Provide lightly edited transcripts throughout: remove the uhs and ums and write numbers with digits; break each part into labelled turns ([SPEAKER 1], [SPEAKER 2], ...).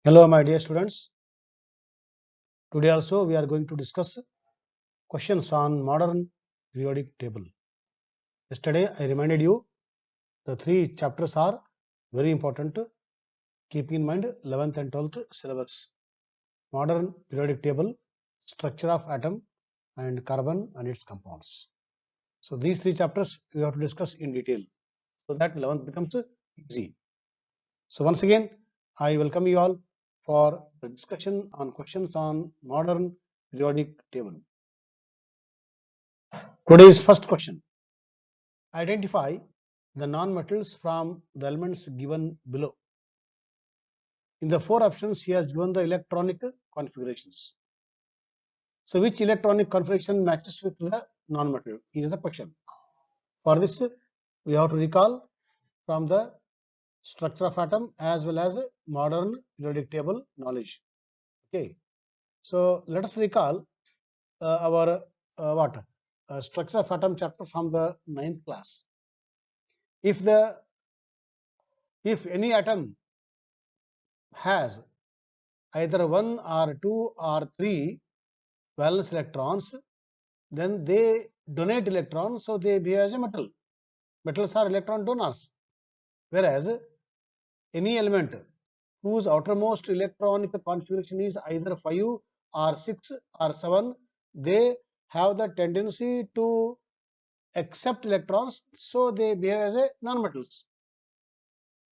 [SPEAKER 1] Hello, my dear students. Today also we are going to discuss questions on modern periodic table. Yesterday I reminded you the three chapters are very important. Keeping in mind 11th and 12th syllabus. Modern periodic table, structure of atom and carbon and its compounds. So these three chapters we have to discuss in detail so that 11th becomes easy. So once again I welcome you all for the discussion on questions on modern periodic table. Today's first question. Identify the non-metals from the elements given below. In the four options, he has given the electronic configurations. So, which electronic configuration matches with the non-metal is the question. For this, we have to recall from the structure of atom as well as modern periodic table knowledge. Okay. So, let us recall our structure of atom chapter from the 9th class. If any atom has either 1 or 2 or 3 valence electrons, then they donate electrons, so they behave as a metal. Metals are electron donors. Whereas any element whose outermost electronic configuration is either 5 or 6 or 7, they have the tendency to accept electrons, so they behave as a non-metals.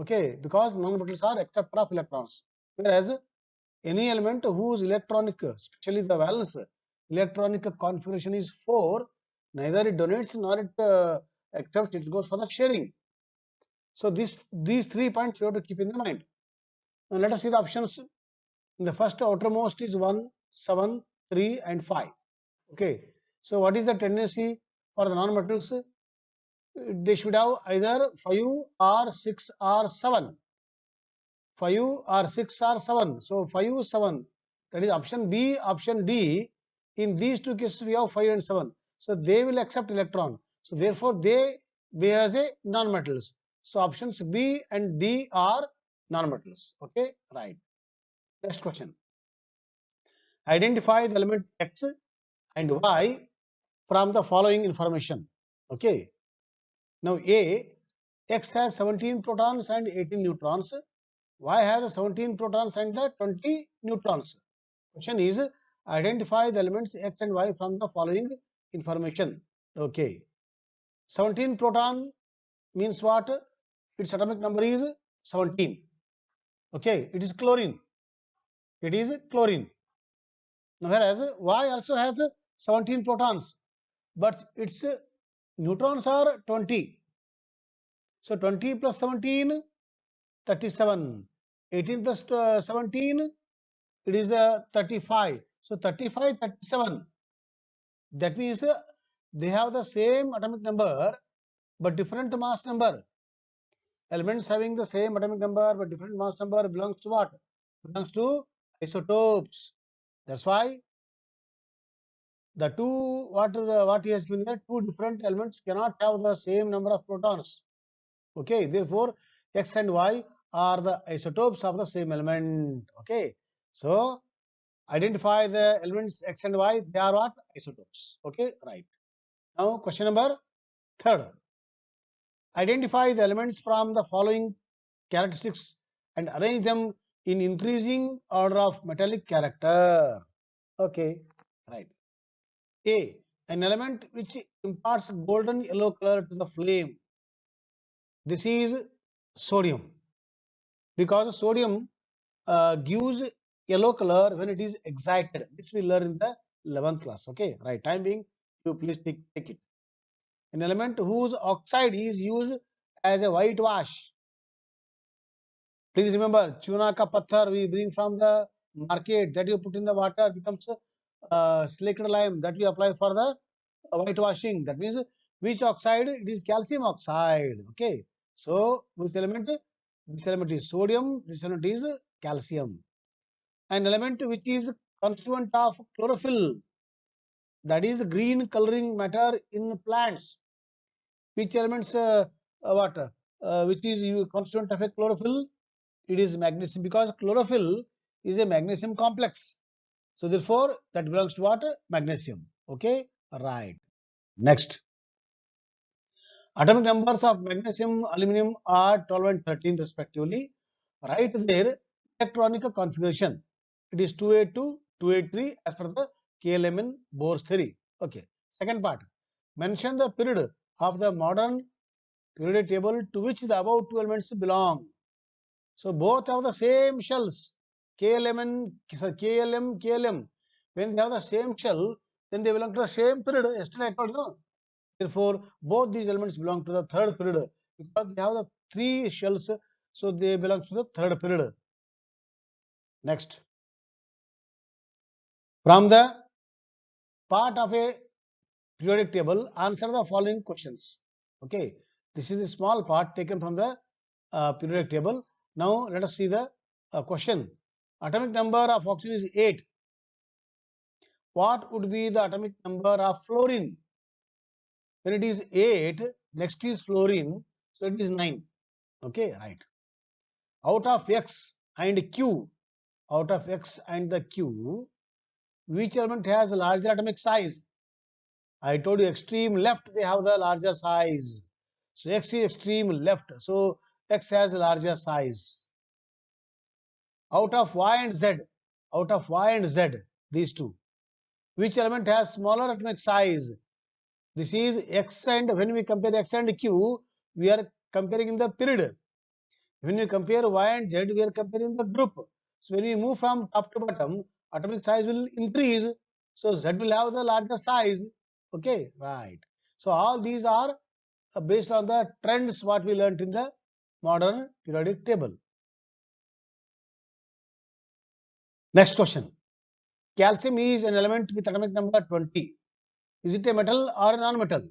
[SPEAKER 1] Okay, because non-metals are acceptor of electrons. Whereas any element whose electronic, especially the valence electronic configuration is 4, neither it donates nor it accepts, it goes for the sharing. So these 3 points you have to keep in the mind. Now let us see the options. In the first outermost is 1, 7, 3 and 5. Okay. So what is the tendency for the non-metals? They should have either 5 or 6 or 7. 5 or 6 or 7. So 5, 7. That is option B, option D. In these two cases, we have 5 and 7. So they will accept electron. So therefore, they behave as a non-metals. So options B and D are non-metals. Okay, right. Next question. Identify the element X and Y from the following information. Okay. Now A, X has 17 protons and 18 neutrons. Y has 17 protons and the 20 neutrons. Question is identify the elements X and Y from the following information. Okay. 17 proton means what? Its atomic number is 17. Okay. It is chlorine. It is chlorine. Now, whereas Y also has 17 protons, but its neutrons are 20. So 20 plus 17, 37. 18 plus 17, it is 35. So 35, 37. That means they have the same atomic number but different mass number. Elements having the same atomic number but different mass number belongs to what? Belongs to isotopes. That's why the two what he has given there, two different elements cannot have the same number of protons. Okay, therefore X and Y are the isotopes of the same element. Okay, so identify the elements X and Y, they are what? Isotopes. Okay, right. Now question number 3. Identify the elements from the following characteristics and arrange them in increasing order of metallic character. Okay, right. A, an element which imparts golden yellow color to the flame. This is sodium, because sodium gives yellow color when it is excited. This we learn in the 11th class. Okay, right. Time being, you please take it. An element whose oxide is used as a whitewash. Please remember, chuna ka patthar we bring from the market, that you put in the water becomes slaked lime, that we apply for the whitewashing. That means which oxide? It is calcium oxide. Okay. So which element? This element is sodium. This element is calcium. An element which is constituent of chlorophyll. That is green coloring matter in plants. Which elements? Which is constituent of a chlorophyll? It is magnesium, because chlorophyll is a magnesium complex. So therefore, that belongs to what? Magnesium. Okay, right. Next, atomic numbers of magnesium, aluminum are 12 and 13 respectively. Write their electronic configuration. It is 282, 283 as per the KLMN Bohr's theory. Okay. Second part. Mention the period of the modern periodic table to which the above two elements belong. So both have the same shells. KLM, KLM, KLM. When they have the same shell, then they belong to the same period. Yesterday I told you. No? Therefore, both these elements belong to the third period because they have the three shells, so they belong to the third period. Next, from the part of a periodic table, answer the following questions. Okay, this is the small part taken from the periodic table. Now, let us see the question. Atomic number of oxygen is 8. What would be the atomic number of fluorine? When it is 8, next is fluorine, so it is 9. Okay, right. Out of X and Q, out of X and the Q, which element has a larger atomic size? I told you extreme left, they have the larger size. So X is extreme left, so X has a larger size. Out of Y and Z, out of Y and Z, these two, which element has smaller atomic size? This is X, and when we compare X and Q, we are comparing in the period. When we compare Y and Z, we are comparing the group. So when we move from top to bottom, atomic size will increase. So Z will have the larger size. Okay, right. So all these are based on the trends what we learnt in the modern periodic table. Next question. Calcium is an element with atomic number 20. Is it a metal or a non-metal?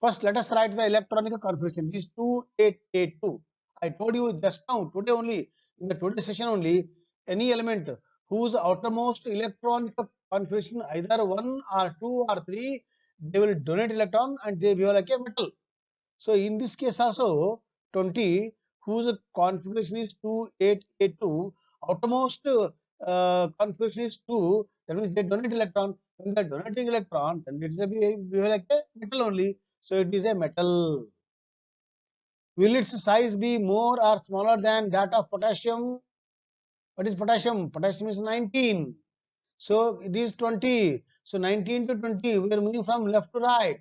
[SPEAKER 1] First, let us write the electronic configuration. It is 2882. I told you just now, today only, in the today session only, any element whose outermost electronic configuration either 1 or 2 or 3, they will donate electron and they behave like a metal. So in this case also, 20, whose configuration is 2882, outermost configuration is 2, that means they donate electron. When they are donating electron, then it is behave like a metal only. So it is a metal. Will its size be more or smaller than that of potassium? What is potassium? Potassium is 19. So it is 20. So 19 to 20, we are moving from left to right.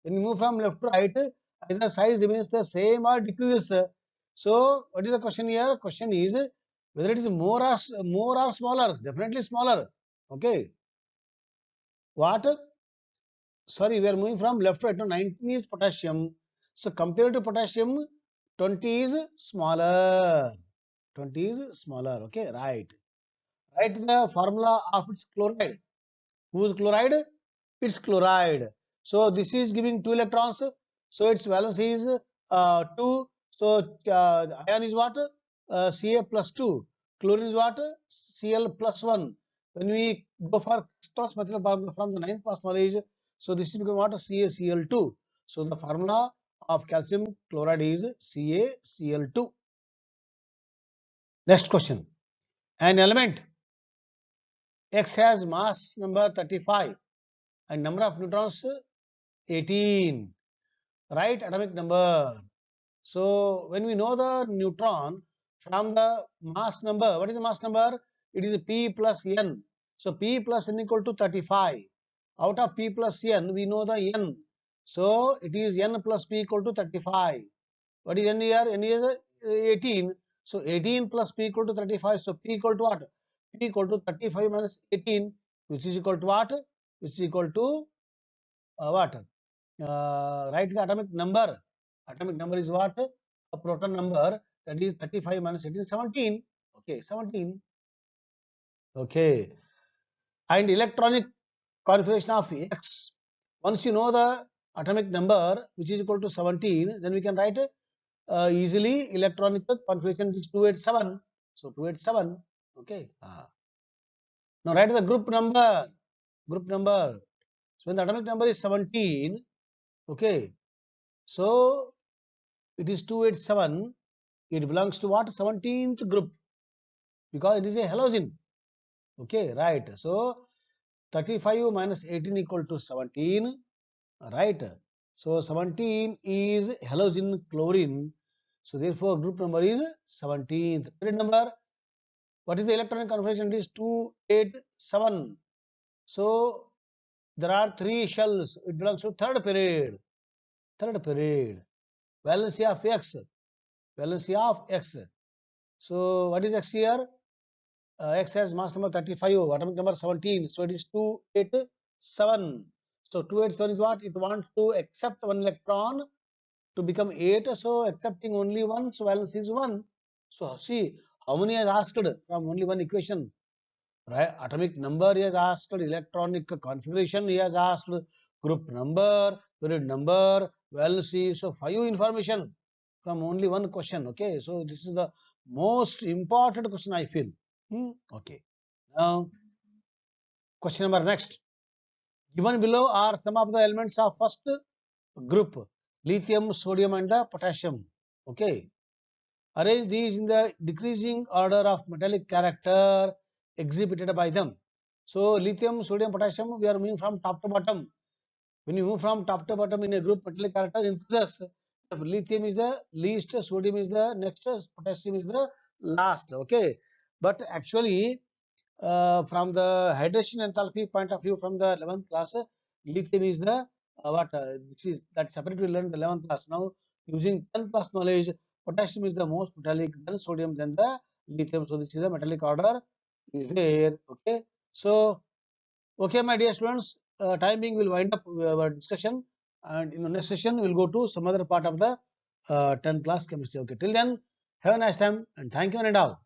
[SPEAKER 1] When we move from left to right, either size remains the same or decreases. So what is the question here? Question is whether it is more or smaller. Definitely smaller. Okay. What? Sorry, we are moving from left to right. Now 19 is potassium. So compared to potassium, 20 is smaller. 20 is smaller. Okay, right. Write the formula of its chloride. Whose chloride? It's chloride. So this is giving 2 electrons. So its valence is 2. So ion is what? Ca plus 2. Chlorine is what? Cl plus 1. When we go for cross material from the 9th class knowledge, so this is become what? CaCl2. So the formula of calcium chloride is CaCl2. Next question. An element X has mass number 35 and number of neutrons 18. Write atomic number. So when we know the neutron from the mass number, what is the mass number? It is P plus N. So P plus N equal to 35. Out of P plus N, we know the N. So it is N plus P equal to 35. What is N here? N is 18. So 18 plus P equal to 35. So P equal to what? P equal to 35 minus 18, which is equal to what? Which is equal to what? Write the atomic number. Atomic number is what? A proton number, that is 35 minus 18, 17. Okay, 17. Okay. And electronic configuration of X. Once you know the atomic number, which is equal to 17, then we can write easily electronic configuration is 287. So 287. Okay. Now write the group number. Group number. So when the atomic number is 17, okay. So it is 287. It belongs to what? 17th group, because it is a halogen. Okay, right. So 35 minus 18 equal to 17. Right. So 17 is halogen chlorine. So therefore group number is 17th. Period number. What is the electronic configuration? It is 287. So there are three shells. It belongs to third period. Third period. Valency of X. Valency of X. So what is X here? X has mass number 35, atomic number 17. So it is 287. So 287 is what? It wants to accept one electron to become 8. So accepting only one, so valence is 1. So see, how many has asked from only one equation? Right? Atomic number he has asked, electronic configuration he has asked, group number, period number, valency. So 5 information from only one question. Okay, so this is the most important question I feel. Okay. Now, question number next. Given below are some of the elements of first group: lithium, sodium, and the potassium. Okay. Arrange these in the decreasing order of metallic character exhibited by them. So, lithium, sodium, potassium, we are moving from top to bottom. When you move from top to bottom in a group, metallic character increases. Lithium is the least, sodium is the next, potassium is the last. Okay. But actually, from the hydration enthalpy point of view from the 11th class, lithium is the this is that separately we learned the 11th class. Now using 10th class knowledge, potassium is the most metallic, then sodium, then the lithium. So this is the metallic order is there. Okay. So okay, my dear students, time being will wind up our discussion, and in the next session we'll go to some other part of the 10th class chemistry. Okay, till then, have a nice time and thank you and all.